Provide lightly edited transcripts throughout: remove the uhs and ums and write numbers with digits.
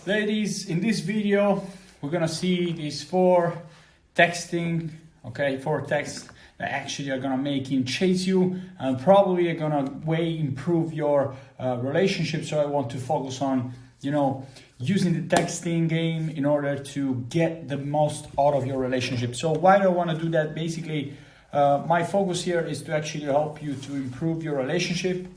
Ladies, in this video, we're gonna see these four texts that actually are gonna make him chase you and probably are gonna improve your relationship. So I want to focus on, using the texting game in order to get the most out of your relationship. So why do I want to do that? Basically, my focus here is to actually help you to improve your relationship.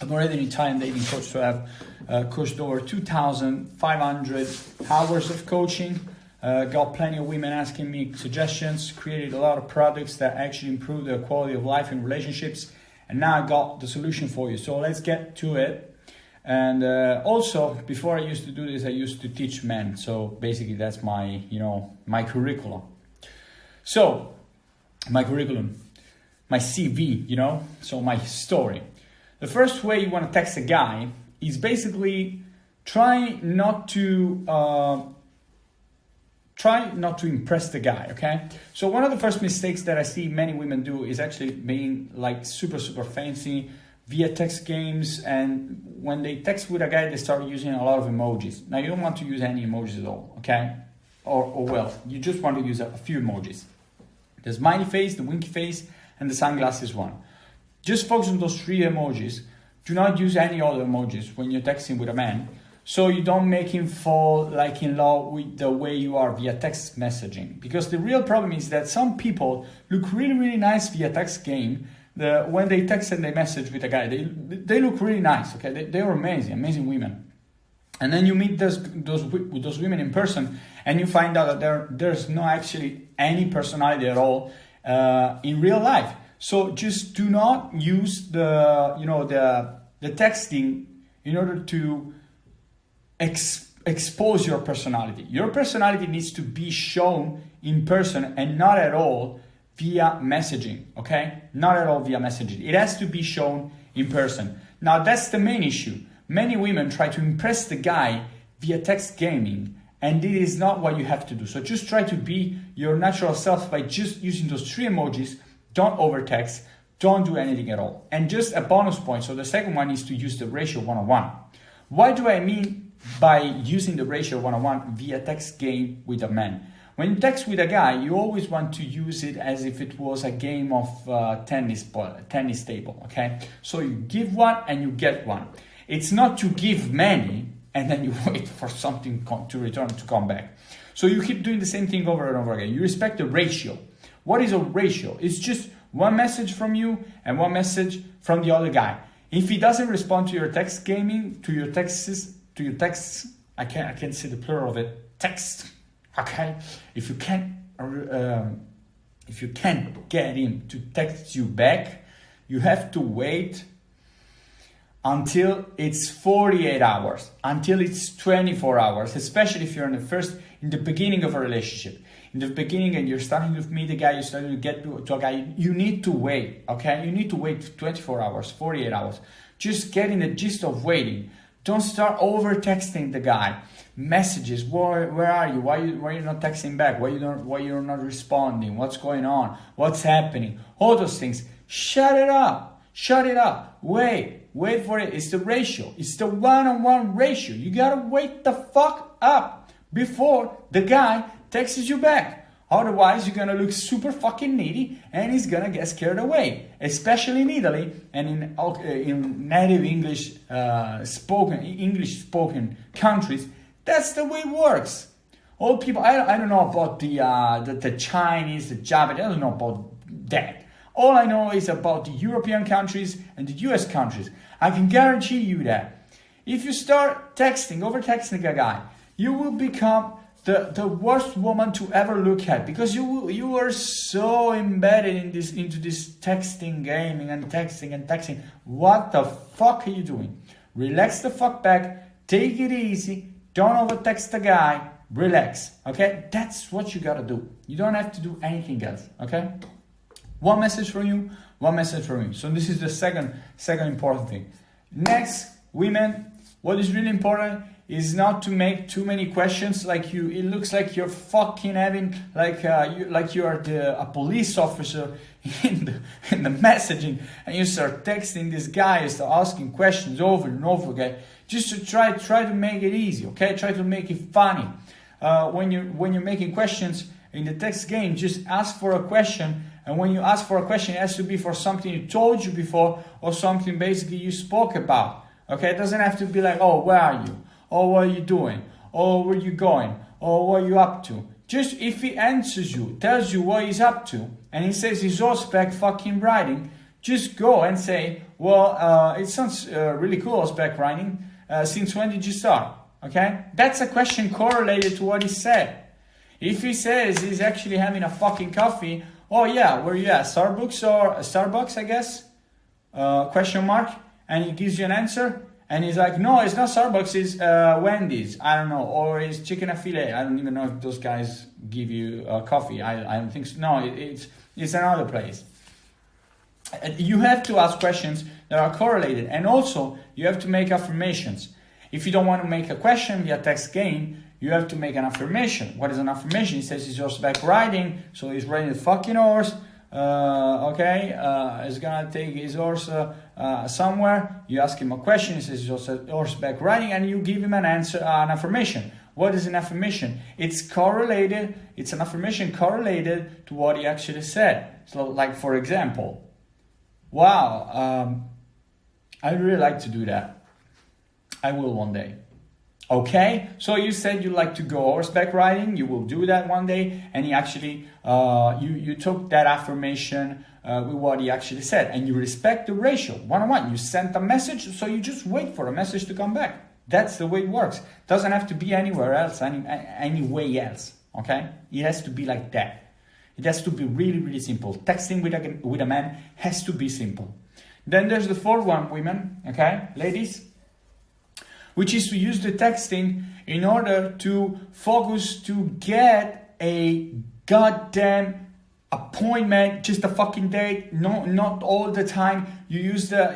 I'm already an Italian dating coach, so I've coached over 2,500 hours of coaching. Got plenty of women asking me suggestions, created a lot of products that actually improve their quality of life and relationships. And now I got the solution for you. So let's get to it. And also, before I used to do this, I used to teach men. So basically that's my, my curriculum. So my curriculum, my CV, so my story. The first way you want to text a guy is basically try not to impress the guy, okay? So one of the first mistakes that I see many women do is actually being like super fancy via text games, and when they text with a guy, they start using a lot of emojis. Now you don't want to use any emojis at all, okay? Or well, you just want to use a few emojis. The smiley face, the winky face, and the sunglasses one. Just focus on those three emojis. Do not use any other emojis when you're texting with a man, so you don't make him fall like in love with the way you are via text messaging. Because the real problem is that some people look really nice via text game. When they text and they message with a guy, they look really nice. Okay, they're amazing women. And then you meet those women in person, and you find out that there's not actually any personality at all in real life. So just do not use the texting in order to expose your personality. Your personality needs to be shown in person and not at all via messaging, okay? Not at all via messaging. It has to be shown in person. Now that's the main issue. Many women try to impress the guy via text gaming, and it is not what you have to do. So just try to be your natural self by just using those three emojis. Don't overtext, don't do anything at all. And just a bonus point, so the second one is to use the ratio 1-on-1. What do I mean by using the ratio 1-on-1 via text game with a man? When you text with a guy, you always want to use it as if it was a game of tennis table, okay? So you give one and you get one. It's not to give many and then you wait for something to return to come back. So you keep doing the same thing over and over again. You respect the ratio. What is a ratio? It's just one message from you and one message from the other guy. If he doesn't respond to your text gaming, to your texts, I can't say the plural of it. Text, okay? If you can't get him to text you back, you have to wait until it's 48 hours, until it's 24 hours, especially if you're in the beginning of a relationship. In the beginning and you're starting to meet a guy, you're starting to get to a guy, you need to wait, okay? You need to wait 24 hours, 48 hours. Just get in the gist of waiting. Don't start over texting the guy. Messages, where are you? Why you're not texting back? Why you're not responding? What's going on? What's happening? All those things. Shut it up. Wait for it. It's the ratio. It's the 1-on-1 ratio. You gotta wait the fuck up before the guy texts you back. Otherwise, you're gonna look super fucking needy and he's gonna get scared away. Especially in Italy and in native English spoken countries, that's the way it works. All people, I don't know about the Chinese, the Japanese, I don't know about that. All I know is about the European countries and the US countries. I can guarantee you that if you start over texting a guy, you will become the worst woman to ever look at, because you are so embedded into this texting gaming and texting. What the fuck are you doing? Relax the fuck back, take it easy, don't over text the guy, relax, okay? That's what you gotta do. You don't have to do anything else, okay? One message from you, one message from me. So this is the second important thing. Next, women, what is really important is not to make too many questions. It looks like you're fucking having you are a police officer in the messaging, and you start texting this guy, you start asking questions over and over again. Just to try to make it easy, okay? Try to make it funny. When you're making questions in the text game, just ask for a question. And when you ask for a question, it has to be for something you told you before or something basically you spoke about. Okay, it doesn't have to be like, oh, where are you? Oh, what are you doing? Oh, where are you going? Oh, what are you up to? Just if he answers you, tells you what he's up to, and he says he's horseback fucking riding, just go and say, well, it sounds really cool, horseback riding. Since when did you start? Okay, that's a question correlated to what he said. If he says he's actually having a fucking coffee, oh yeah, where you at? Starbucks, I guess? Question mark. And he gives you an answer. And he's like, no, it's not Starbucks, it's Wendy's. I don't know. Or it's Chicken Filet. I don't even know if those guys give you coffee. I don't think so. No, it's another place. You have to ask questions that are correlated. And also, you have to make affirmations. If you don't want to make a question via text game, you have to make an affirmation. What is an affirmation? He says he's horseback riding, so he's riding the fucking horse. He's gonna take his horse somewhere. You ask him a question. He says he's horseback riding, and you give him an answer, an affirmation. What is an affirmation? It's correlated. It's an affirmation correlated to what he actually said. So, like for example, wow, I really like to do that. I will one day. Okay, so you said you like to go horseback riding, you will do that one day, and he actually, you took that affirmation with what he actually said, and you respect the ratio, 1-on-1. You sent a message, so you just wait for a message to come back. That's the way it works. Doesn't have to be anywhere else, any way else, okay? It has to be like that. It has to be really, really simple. Texting with a man has to be simple. Then there's the fourth one, women, okay, ladies, which is to use the texting in order to focus to get a goddamn appointment, just a fucking date. No, not all the time. You use the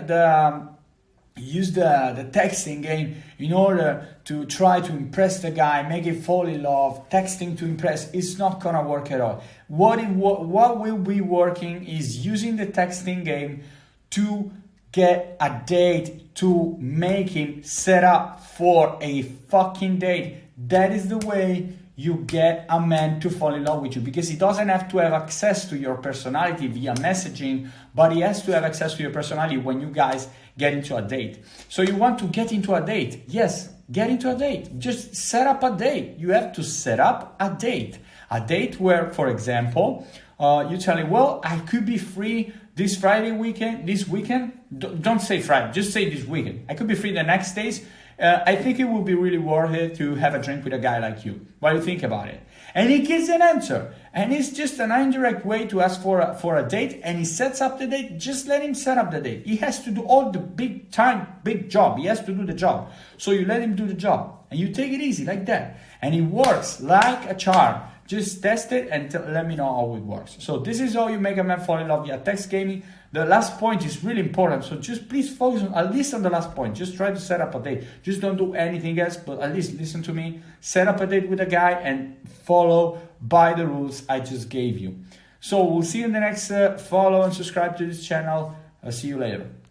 texting game in order to try to impress the guy, make it fall in love. Texting to impress is not gonna work at all. What will be working is using the texting game to get a date, to make him set up for a fucking date. That is the way you get a man to fall in love with you, because he doesn't have to have access to your personality via messaging, but he has to have access to your personality when you guys get into a date. So you want to get into a date. Yes, get into a date. Just set up a date. You have to set up a date. A date where, for example, you tell him, well, I could be free this weekend. Don't say Friday, just say this weekend. I could be free the next days. I think it would be really worth it to have a drink with a guy like you. What do you think about it? And he gives an answer. And it's just an indirect way to ask for a date. And he sets up the date. Just let him set up the date. He has to do all the big job. He has to do the job. So you let him do the job. And you take it easy like that. And it works like a charm. Just test it and let me know how it works. So this is how you make a man fall in love via text gaming. The last point is really important. So just please focus on at least on the last point. Just try to set up a date. Just don't do anything else, but at least listen to me. Set up a date with a guy and follow by the rules I just gave you. So we'll see you in the next follow and subscribe to this channel. I'll see you later.